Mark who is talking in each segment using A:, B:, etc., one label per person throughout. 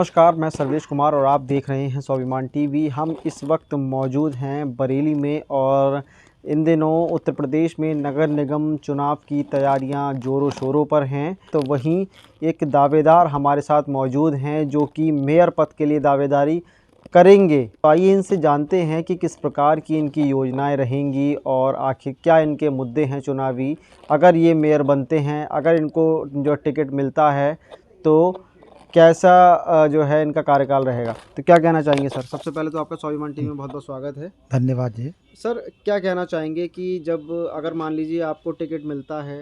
A: नमस्कार, मैं सर्वेश कुमार और आप देख रहे हैं स्वाभिमान टीवी। हम इस वक्त मौजूद हैं बरेली में और इन दिनों उत्तर प्रदेश में नगर निगम चुनाव की तैयारियां जोरों शोरों पर हैं। तो वहीं एक दावेदार हमारे साथ मौजूद हैं जो कि मेयर पद के लिए दावेदारी करेंगे। तो आइए इनसे जानते हैं कि किस प्रकार की इनकी योजनाएं रहेंगी और आखिर क्या इनके मुद्दे हैं चुनावी। अगर ये मेयर बनते हैं, अगर इनको जो टिकट मिलता है तो कैसा जो है इनका कार्यकाल रहेगा। तो क्या कहना चाहेंगे सर? सबसे पहले तो आपका स्वाभिमान टीवी में बहुत बहुत स्वागत है।
B: धन्यवाद जी।
A: सर, क्या कहना चाहेंगे कि जब अगर मान लीजिए आपको टिकट मिलता है,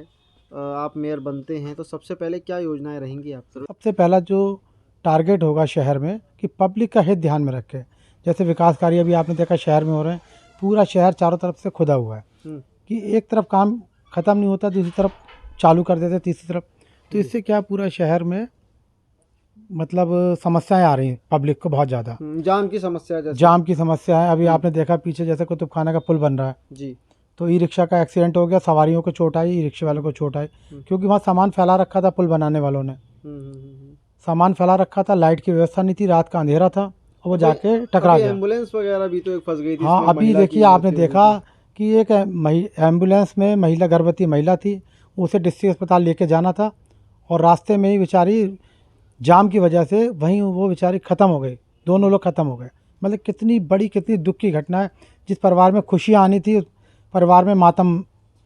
A: आप मेयर बनते हैं, तो सबसे पहले क्या योजनाएं रहेंगी आप?
B: सबसे पहला जो टारगेट होगा शहर में कि पब्लिक का हित ध्यान में रखे। जैसे विकास कार्य अभी आपने देखा शहर में हो रहे हैं, पूरा शहर चारों तरफ से खुदा हुआ है कि एक तरफ काम ख़त्म नहीं होता, दूसरी तरफ चालू कर देते, तीसरी तरफ। तो इससे क्या पूरा शहर में मतलब समस्याएं आ रही हैं पब्लिक को बहुत ज़्यादा।
A: जाम की समस्या, जैसे
B: जाम की समस्या है। अभी आपने देखा पीछे जैसे कुतुब खाना का पुल बन रहा है
A: जी,
B: तो ई रिक्शा का एक्सीडेंट हो गया, सवारियों को चोट आई, ई रिक्शे वालों को चोट आई, क्योंकि वहाँ सामान फैला रखा था पुल बनाने वालों ने। सामान फैला रखा था, लाइट की व्यवस्था नहीं थी, रात का अंधेरा था और वो जाके टकरा गया।
A: एम्बुलेंस वगैरह भी तो एक फंस गई थी।
B: हाँ, अभी देखिए आपने देखा कि एक एम्बुलेंस में गर्भवती महिला थी, उसे डिस्ट्रिक्ट अस्पताल लेके जाना था और रास्ते में ही बेचारी जाम की वजह से वहीं वो बेचारी ख़त्म हो गई। दोनों लोग ख़त्म हो गए। मतलब कितनी बड़ी, कितनी दुख की घटना है। जिस परिवार में खुशियाँ आनी थी, उस परिवार में मातम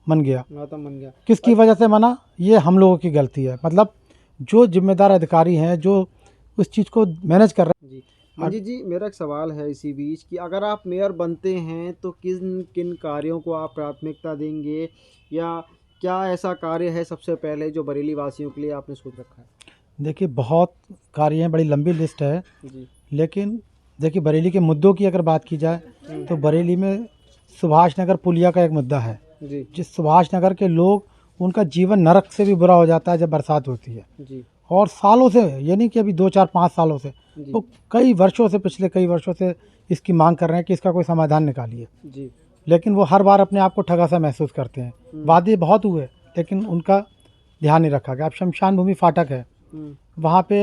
B: मन गया। किसकी वजह से मना? ये हम लोगों की गलती है। मतलब जो जिम्मेदार अधिकारी हैं, जो उस चीज़ को मैनेज कर रहे हैं।
A: जी मंजीत जी, मेरा एक सवाल है इसी बीच कि अगर आप मेयर बनते हैं तो किन किन कार्यों को आप प्राथमिकता देंगे, या क्या ऐसा कार्य है सबसे पहले जो बरेली वासियों के लिए आपने सोच रखा है?
B: देखिए बहुत कार्य हैं, बड़ी लंबी लिस्ट है
A: जी,
B: लेकिन देखिए बरेली के मुद्दों की अगर बात की जाए तो बरेली में सुभाष नगर पुलिया का एक मुद्दा है।
A: जी,
B: जिस सुभाष नगर के लोग, उनका जीवन नरक से भी बुरा हो जाता है जब बरसात होती है।
A: जी,
B: और सालों से, ये नहीं कि अभी 2 4 5 सालों से, तो कई वर्षों से, पिछले कई वर्षों से इसकी मांग कर रहे हैं कि इसका कोई समाधान निकालिए।
A: जी,
B: लेकिन वो हर बार अपने आप को ठगा सा महसूस करते हैं। वादे बहुत हुए लेकिन उनका ध्यान नहीं रखा गया। अब शमशान भूमि फाटक है, वहाँ पे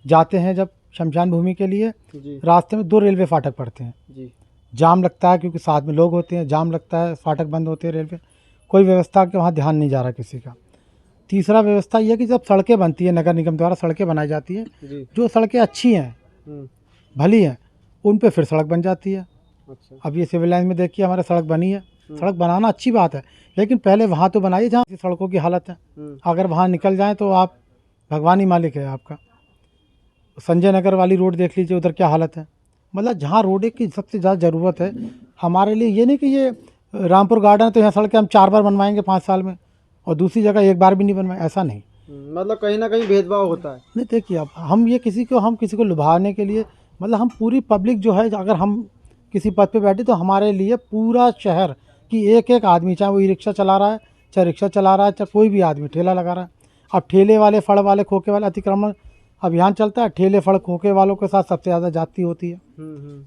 B: जाते हैं जब शमशान भूमि के लिए, रास्ते में 2 रेलवे फाटक पड़ते हैं।
A: जी,
B: जाम लगता है क्योंकि साथ में लोग होते हैं, जाम लगता है, फाटक बंद होते हैं रेलवे, कोई व्यवस्था के वहाँ ध्यान नहीं जा रहा किसी का। तीसरा व्यवस्था यह कि जब सड़कें बनती है, नगर निगम द्वारा सड़कें बनाई जाती है, जो सड़कें अच्छी हैं, भली हैं, उन पे फिर सड़क बन जाती है।
A: अच्छा,
B: अब ये सिविल लाइन में देखिए हमारे सड़क बनी है। सड़क बनाना अच्छी बात है, लेकिन पहले वहाँ तो बनाइए जहाँ सड़कों की हालत है। अगर वहाँ निकल जाएँ तो आप भगवान ही मालिक है आपका। संजय नगर वाली रोड देख लीजिए, उधर क्या हालत है। मतलब जहाँ रोड की सबसे ज़्यादा ज़रूरत है हमारे लिए, ये नहीं कि ये रामपुर गार्डन है तो यहाँ सड़कें हम 4 बार बनवाएंगे 5 साल में और दूसरी जगह 1 बार भी नहीं बनवाए, ऐसा नहीं।
A: मतलब कहीं ना कहीं भेदभाव होता है।
B: नहीं, देखिए अब हम किसी को लुभाने के लिए, मतलब हम पूरी पब्लिक जो है, अगर हम किसी पद पे बैठे तो हमारे लिए पूरा शहर की एक एक आदमी, चाहे वो ई रिक्शा चला रहा है, चाहे रिक्शा चला रहा है, चाहे कोई भी आदमी ठेला लगा रहा है। अब ठेले वाले, फड़ वाले, खोखे वाले, अतिक्रमण अभियान चलता है। ठेले फड़ खोखे वालों के साथ सबसे ज़्यादा जाती होती है,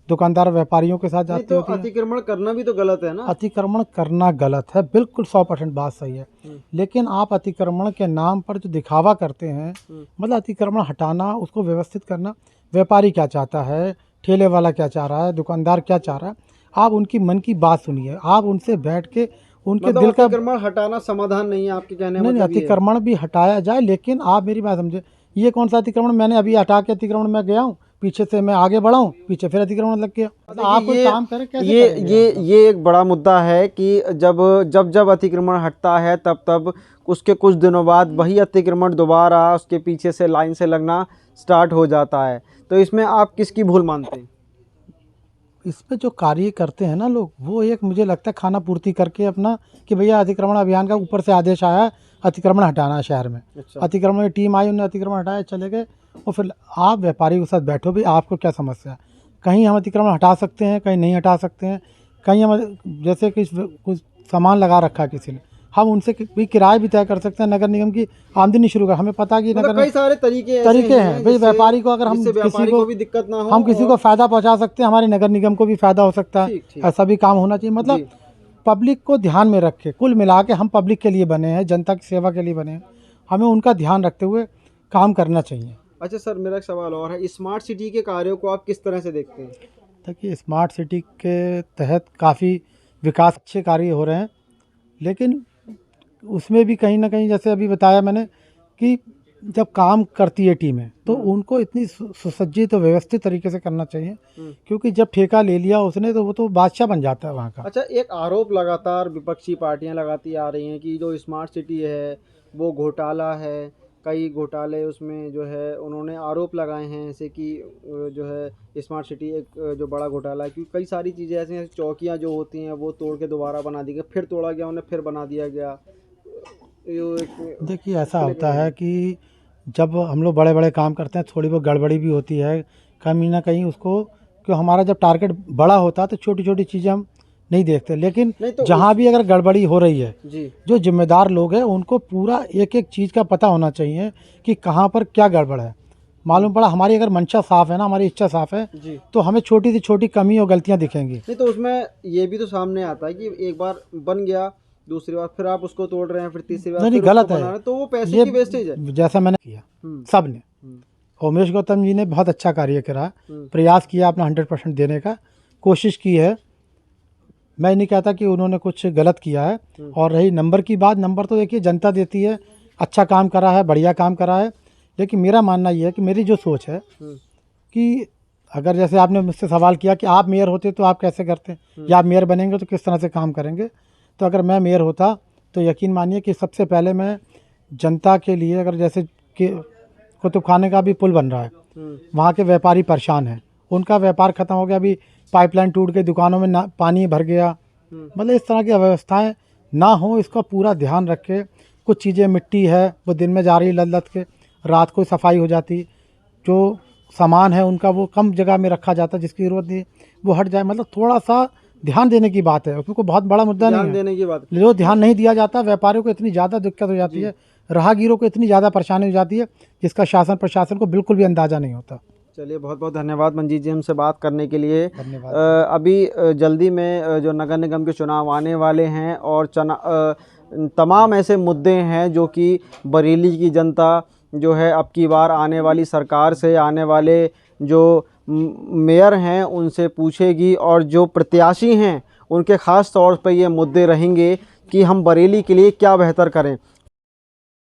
B: दुकानदार व्यापारियों के साथ जाती होती है।
A: अतिक्रमण करना भी तो गलत है ना?
B: अतिक्रमण करना गलत है, बिल्कुल 100% बात सही है। लेकिन आप अतिक्रमण के नाम पर जो दिखावा करते हैं, मतलब अतिक्रमण हटाना, उसको व्यवस्थित करना, व्यापारी क्या चाहता है, ठेले वाला क्या चाह रहा है, दुकानदार क्या चाह रहा है, आप उनकी मन की बात सुनिए। आप उनसे बैठ के उनके
A: मतलब
B: दिल का,
A: अतिक्रमण हटाना समाधान नहीं है आपके कहने में?
B: नहीं, अतिक्रमण भी हटाया जाए, लेकिन आप मेरी बात समझे। ये कौन सा अतिक्रमण? मैंने अभी हटा के अतिक्रमण में गया हूँ, पीछे से मैं आगे बढ़ा हूँ, पीछे फिर अतिक्रमण लग गया। मतलब आप कोई काम करें कैसे?
A: ये एक बड़ा मुद्दा है कि जब अतिक्रमण हटता है तब उसके कुछ दिनों बाद वही अतिक्रमण दोबारा उसके पीछे से लाइन से लगना स्टार्ट हो जाता है। तो इसमें आप किसकी भूल मानते हैं?
B: इसमें जो कार्य करते हैं ना लोग, वो एक मुझे लगता है खाना पूर्ति करके अपना, कि भैया अतिक्रमण अभियान का ऊपर से आदेश आया, अतिक्रमण हटाना है शहर में।
A: अच्छा।
B: अतिक्रमण की टीम आई, उन्होंने अतिक्रमण हटाया, चले गए। और फिर आप व्यापारी के साथ बैठो भी, आपको क्या समस्या है? कहीं हम अतिक्रमण हटा सकते हैं, कहीं नहीं हटा सकते हैं। कहीं हम जैसे कुछ सामान लगा रखा है किसी ने, हम उनसे भी किराया भी तय कर सकते हैं, नगर निगम की आमदनी शुरू कर। हमें पता कि
A: मतलब कई सारे तरीके
B: हैं भाई, व्यापारी को अगर हम किसी को
A: भी दिक्कत ना हो,
B: हम किसी को फायदा पहुंचा सकते हैं, हमारे नगर निगम को भी फायदा हो सकता है। ऐसा भी काम होना चाहिए। मतलब पब्लिक को ध्यान में रख के, कुल मिला के हम पब्लिक के लिए बने हैं, जनता की सेवा के लिए बने हैं, हमें उनका ध्यान रखते हुए काम करना चाहिए।
A: अच्छा सर, मेरा एक सवाल और है, स्मार्ट सिटी के कार्यों को आप किस तरह से देखते हैं?
B: देखिए, स्मार्ट सिटी के तहत काफ़ी विकास अच्छे कार्य हो रहे हैं, लेकिन उसमें भी कहीं न कहीं जैसे अभी बताया मैंने कि जब काम करती है टीमें तो उनको इतनी सुसज्जित और व्यवस्थित तरीके से करना चाहिए, क्योंकि जब ठेका ले लिया उसने तो वो तो बादशाह बन जाता है वहाँ का।
A: अच्छा, एक आरोप लगातार विपक्षी पार्टियां लगाती आ रही हैं कि जो स्मार्ट सिटी है वो घोटाला है, कई घोटाले उसमें जो है उन्होंने आरोप लगाए हैं, ऐसे कि जो है स्मार्ट सिटी एक जो बड़ा घोटाला है, क्योंकि कई सारी चीज़ें ऐसी हैं, चौकियां जो होती हैं वो तोड़ के दोबारा बना दी गई, फिर तोड़ा गया उन्हें, फिर बना दिया गया।
B: देखिए, ऐसा होता है कि जब हम लोग बड़े बड़े काम करते हैं थोड़ी बहुत गड़बड़ी भी होती है कहीं ना कहीं उसको, क्यों हमारा जब टारगेट बड़ा होता है तो छोटी छोटी चीज़ें हम नहीं देखते, लेकिन
A: नहीं तो
B: जहाँ भी अगर गड़बड़ी हो रही है
A: जी
B: जो जिम्मेदार लोग हैं उनको पूरा एक एक चीज़ का पता होना चाहिए कि कहाँ पर क्या गड़बड़ है। मालूम पड़ा हमारी अगर मंशा साफ़ है ना, हमारी इच्छा साफ़ है,
A: जी
B: तो हमें छोटी से छोटी कमी और गलतियाँ दिखेंगी।
A: नहीं तो उसमें ये भी तो सामने आता है कि एक बार बन गया, दूसरी बार फिर आप उसको तोड़ रहे हैं, फिर तीसरी बार
B: नहीं
A: फिर
B: नहीं,
A: उसको
B: गलत
A: बना रहे
B: है
A: हैं, तो वो पैसे
B: ये।
A: की वेस्टेज है।
B: जैसा मैंने किया सब ने, उमेश गौतम जी ने बहुत अच्छा कार्य करा, प्रयास किया अपना 100% देने का, कोशिश की है। मैं नहीं कहता कि उन्होंने कुछ गलत किया है। और रही नंबर की बात, नंबर तो देखिए जनता देती है, अच्छा काम करा है, बढ़िया काम करा है, लेकिन मेरा मानना ये है कि मेरी जो सोच है कि अगर जैसे आपने मुझसे सवाल किया कि आप मेयर होते तो आप कैसे करते, या आप मेयर बनेंगे तो किस तरह से काम करेंगे, तो अगर मैं मेयर होता तो यकीन मानिए कि सबसे पहले मैं जनता के लिए, अगर जैसे कि कुतुब खाने का भी पुल बन रहा है, वहाँ के व्यापारी परेशान हैं, उनका व्यापार ख़त्म हो गया, अभी पाइपलाइन टूट के दुकानों में ना पानी भर गया, मतलब इस तरह की अव्यवस्थाएं ना हो, इसका पूरा ध्यान रखे। कुछ चीज़ें मिट्टी है वो दिन में जा रही लद लद के, रात को सफाई हो जाती, जो सामान है उनका वो कम जगह में रखा जाता, जिसकी ज़रूरत नहीं वो हट जाए, मतलब थोड़ा सा ध्यान देने की बात है, उसमें कोई बहुत बड़ा मुद्दा नहीं है।
A: देने की बात,
B: जो ध्यान नहीं दिया जाता, व्यापारियों को इतनी ज़्यादा दिक्कत हो जाती है, राहगीरों को इतनी ज़्यादा परेशानी हो जाती है, जिसका शासन प्रशासन को बिल्कुल भी अंदाज़ा नहीं होता।
A: चलिए बहुत बहुत धन्यवाद मंजीत जी हमसे बात करने के लिए।
B: धन्यवाद।
A: अभी जल्दी में जो नगर निगम के चुनाव आने वाले हैं और तमाम ऐसे मुद्दे हैं जो कि बरेली की जनता जो है अब की बार आने वाली सरकार से, आने वाले जो मेयर हैं उनसे पूछेगी, और जो प्रत्याशी हैं उनके ख़ास तौर पर ये मुद्दे रहेंगे कि हम बरेली के लिए क्या बेहतर करें।